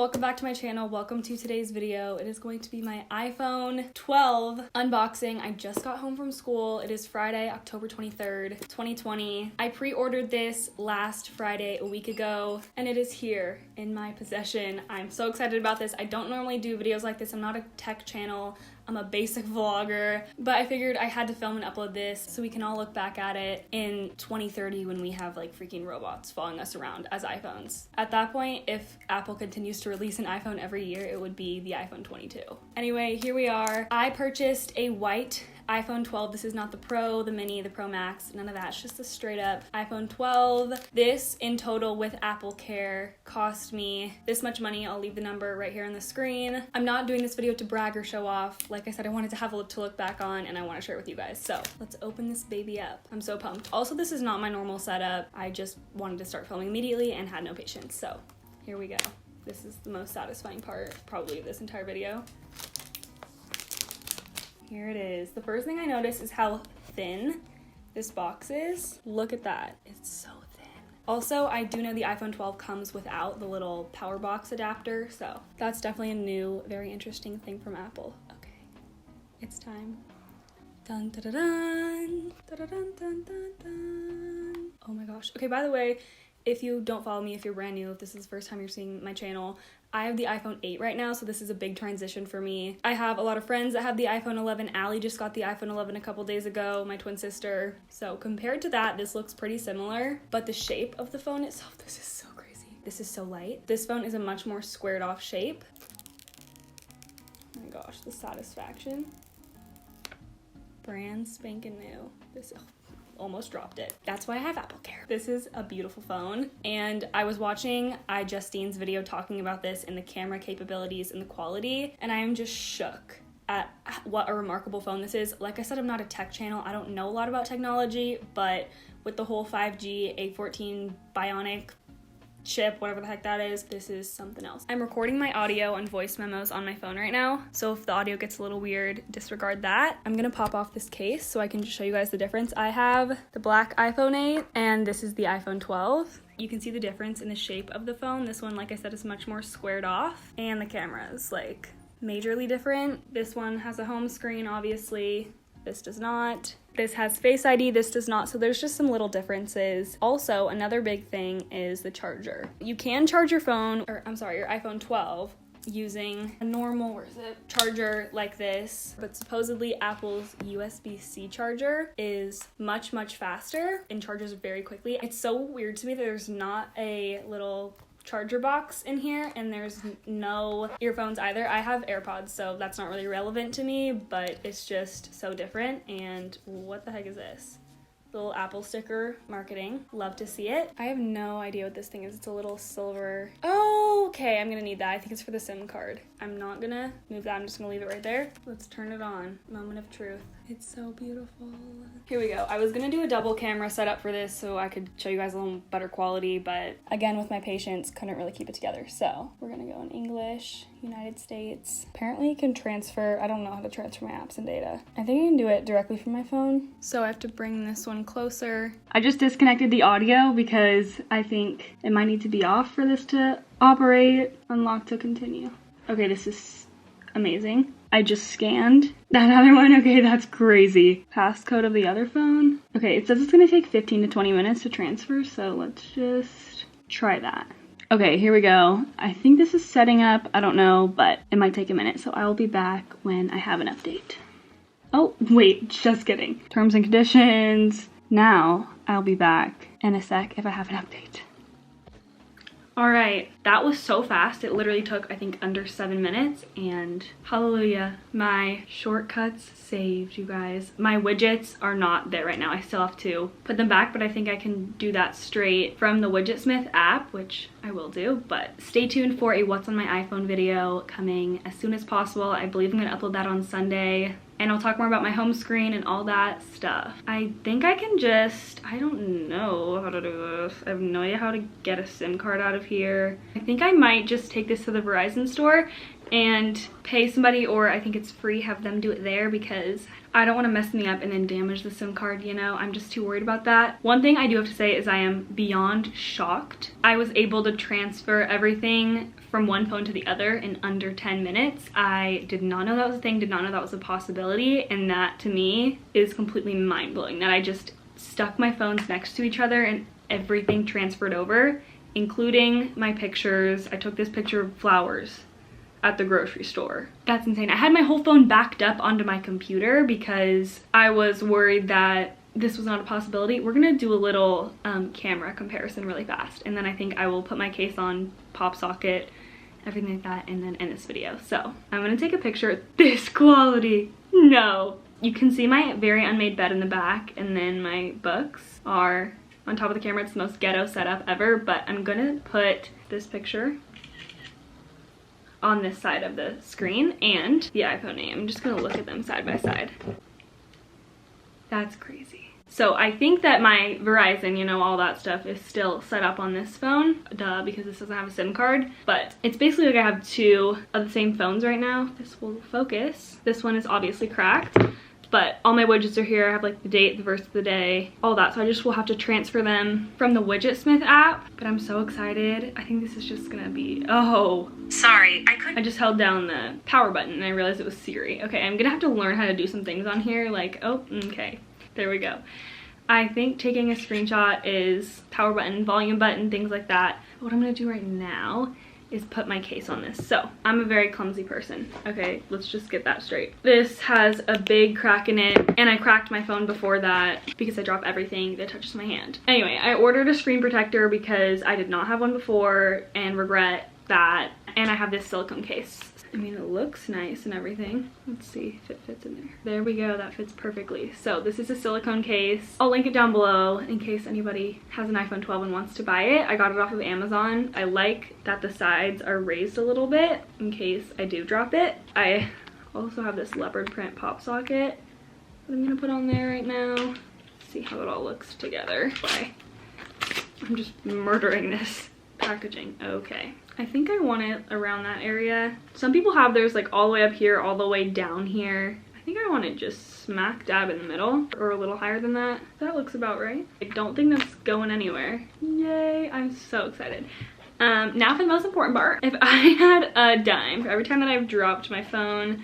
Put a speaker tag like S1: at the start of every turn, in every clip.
S1: welcome back to my channel. Welcome to today's video. It is going to be my iPhone 12 unboxing. I just got home from school. It is Friday, October 23rd, 2020. I pre-ordered this last Friday, a week ago, and it is here in my possession. I'm so excited about this. I don't normally do videos like this. I'm not a tech channel. I'm a basic vlogger, but I figured I had to film and upload this so we can all look back at it in 2030 when we have like freaking robots following us around as iPhones. At that point, if Apple continues to release an iPhone every year, it would be the iPhone 22. Anyway, here we are. I purchased a white iPhone 12. This is not the Pro, the Mini, the Pro Max, none of that. It's just a straight up iPhone 12. This in total with Apple Care cost me this much money. I'll leave the number right here on the screen. I'm not doing this video to brag or show off. Like I said, I wanted to have a to look back on and I want to share it with you guys. So let's open this baby up. I'm so pumped. Also, this is not my normal setup. I just wanted to start filming immediately and had no patience. So here we go. This is the most satisfying part probably of this entire video. Here it is. The first thing I noticed is how thin this box is. Look at that. It's so thin. Also, I do know the iPhone 12 comes without the little power box adapter, so that's definitely a new, very interesting thing from Apple. Okay, it's time. Dun dun dun dun dun dun dun dun dun. Oh my gosh. Okay, by the way, if you don't follow me, if you're brand new, if this is the first time you're seeing my channel, I have the iPhone 8 right now, so this is a big transition for me. I have a lot of friends that have the iPhone 11. Allie just got the iPhone 11 a couple days ago, my twin sister. So compared to that, this looks pretty similar, but the shape of the phone itself, this is so crazy. This is so light. This phone is a much more squared off shape. Oh my gosh, the satisfaction. Brand spanking new. This almost dropped it. That's why I have Apple Care. This is a beautiful phone, and I was watching iJustine's video talking about this and the camera capabilities and the quality, and I am just shook at what a remarkable phone this is. Like I said, I'm not a tech channel. I don't know a lot about technology, but with the whole 5G, A14 Bionic chip, whatever the heck that is, this is something else. I'm recording my audio and voice memos on my phone right now, so if the audio gets a little weird, disregard that. I'm gonna pop off this case so I can just show you guys the difference. I have the black iPhone 8 and this is the iPhone 12. You can see the difference in the shape of the phone. This one, like I said, is much more squared off, and the camera is like majorly different. This one has a home screen, obviously. This does not. This has Face ID, this does not, so there's just some little differences. Also, another big thing is the charger. You can charge your phone, or I'm sorry, your iPhone 12 using a normal, charger like this, but supposedly Apple's USB-C charger is much, much faster and charges very quickly. It's so weird to me that there's not a little charger box in here, and there's no earphones either. I have AirPods, so that's not really relevant to me, but it's just so different. And what the heck is this? Little Apple sticker marketing. Love to see it. I have no idea what this thing is. It's a little silver. Oh, okay, I'm gonna need that. I think it's for the SIM card. I'm not gonna move that. I'm just gonna leave it right there. Let's turn it on. Moment of truth. It's so beautiful. Here we go. I was gonna do a double camera setup for this so I could show you guys a little better quality, but again, with my patience, couldn't really keep it together. So we're gonna go in English, United States. Apparently you can transfer, I don't know how to transfer my apps and data. I think I can do it directly from my phone. So I have to bring this one closer. I just disconnected the audio because I think it might need to be off for this to operate. Unlock to continue. Okay, this is amazing. I just scanned that other one. Okay, that's crazy. Passcode of the other phone. Okay, it says it's gonna take 15 to 20 minutes to transfer, so let's just try that. Okay, here we go. I think this is setting up. I don't know, but it might take a minute, so I will be back when I have an update. Oh, wait, just kidding. Terms and conditions. Now, I'll be back in a sec if I have an update. All right, that was so fast. It literally took, I think, under 7 minutes, and hallelujah, my shortcuts saved, you guys. My widgets are not there right now. I still have to put them back, but I think I can do that straight from the Widgetsmith app, which I will do, but stay tuned for a What's on My iPhone video coming as soon as possible. I believe I'm gonna upload that on Sunday. And I'll talk more about my home screen and all that stuff. I think I can just, I don't know how to do this. I have no idea how to get a SIM card out of here. I think I might just take this to the Verizon store and pay somebody, or I think it's free, have them do it there, because I don't want to mess me up and then damage the SIM card, you know? I'm just too worried about that. One thing I do have to say is I am beyond shocked. I was able to transfer everything from one phone to the other in under 10 minutes. I did not know that was a thing, did not know that was a possibility, and that to me is completely mind-blowing, that I just stuck my phones next to each other and everything transferred over, including my pictures. I took this picture of flowers at the grocery store. That's insane. I had my whole phone backed up onto my computer because I was worried that this was not a possibility. We're gonna do a little camera comparison really fast, and then I think I will put my case on, pop socket, everything like that, and then end this video. So I'm gonna take a picture. This quality, no. You can see my very unmade bed in the back, and then my books are on top of the camera. It's the most ghetto setup ever, but I'm gonna put this picture on this side of the screen and the iPhone 8. I'm just gonna look at them side by side. That's crazy. So I think that my Verizon, you know, all that stuff is still set up on this phone, duh, because this doesn't have a SIM card, but it's basically like I have two of the same phones right now. This will focus. This one is obviously cracked, but all my widgets are here. I have like the date, the verse of the day, all that. So I just will have to transfer them from the Widgetsmith app, but I'm so excited. I think this is just gonna be, oh. Sorry, I just held down the power button and I realized it was Siri. Okay, I'm gonna have to learn how to do some things on here, like, oh, okay, there we go. I think taking a screenshot is power button, volume button, things like that. What I'm gonna do right now is put my case on this. So I'm a very clumsy person. Okay, let's just get that straight. This has a big crack in it, and I cracked my phone before that because I drop everything that touches my hand. Anyway, I ordered a screen protector because I did not have one before and regret that. And I have this silicone case. I mean, it looks nice and everything. Let's see if it fits in there. There we go, that fits perfectly. So this is a silicone case. I'll link it down below in case anybody has an iPhone 12 and wants to buy it. I got it off of Amazon. I like that the sides are raised a little bit in case I do drop it. I also have this leopard print pop socket that I'm gonna put on there right now. See how it all looks together. I'm just murdering this packaging. Okay. I think I want it around that area. Some people have theirs like all the way up here, all the way down here. I think I want it just smack dab in the middle or a little higher than that. That looks about right. I don't think that's going anywhere. Yay, I'm so excited. Now for the most important part. If I had a dime for every time that I've dropped my phone,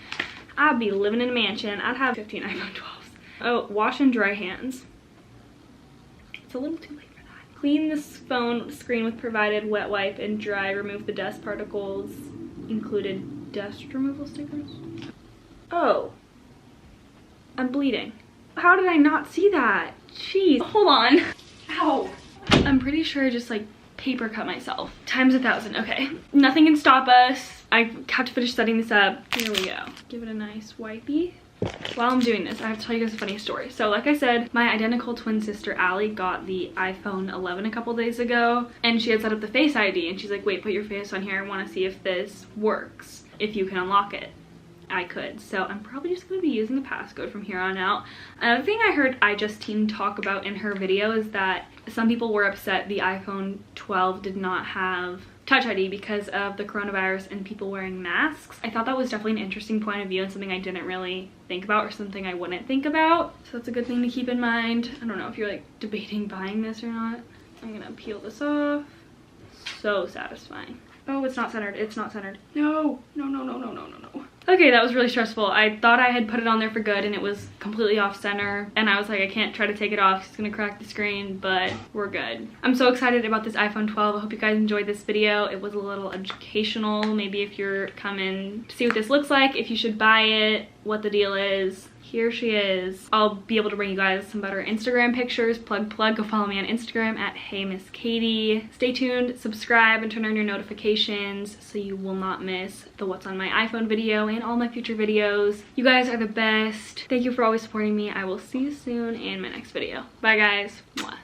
S1: I'd be living in a mansion. I'd have 15 iPhone 12s. Oh, wash and dry hands. It's a little too late. Clean this phone screen with provided wet wipe and dry. Remove the dust particles. Included dust removal stickers. Oh, I'm bleeding. How did I not see that? Jeez, hold on. Ow. I'm pretty sure I just like paper cut myself. Times 1,000, okay. Nothing can stop us. I have to finish setting this up. Here we go. Give it a nice wipey. While I'm doing this, I have to tell you guys a funny story. So like I said, my identical twin sister Allie got the iPhone 11 a couple days ago, and she had set up the Face ID, and she's like, wait, put your face on here. I want to see if this works, if you can unlock it. I could, so I'm probably just going to be using the passcode from here on out. Another thing I heard iJustine talk about in her video is that some people were upset the iPhone 12 did not have Touch ID because of the coronavirus and people wearing masks. I thought that was definitely an interesting point of view and something I didn't really think about, or something I wouldn't think about. So that's a good thing to keep in mind. I don't know if you're like debating buying this or not. I'm gonna peel this off. So satisfying. Oh, it's not centered. It's not centered. No, no, no, no, no, no, no, no. Okay, that was really stressful. I thought I had put it on there for good and it was completely off center. And I was like, I can't try to take it off. It's gonna crack the screen, but we're good. I'm so excited about this iPhone 12. I hope you guys enjoyed this video. It was a little educational. Maybe if you're coming to see what this looks like, if you should buy it, what the deal is. Here she is. I'll be able to bring you guys some better Instagram pictures. Plug. Go follow me on Instagram at HeyMissKatie. Stay tuned, subscribe, and turn on your notifications so you will not miss the What's on My iPhone video and all my future videos. You guys are the best. Thank you for always supporting me. I will see you soon in my next video. Bye guys. Mwah.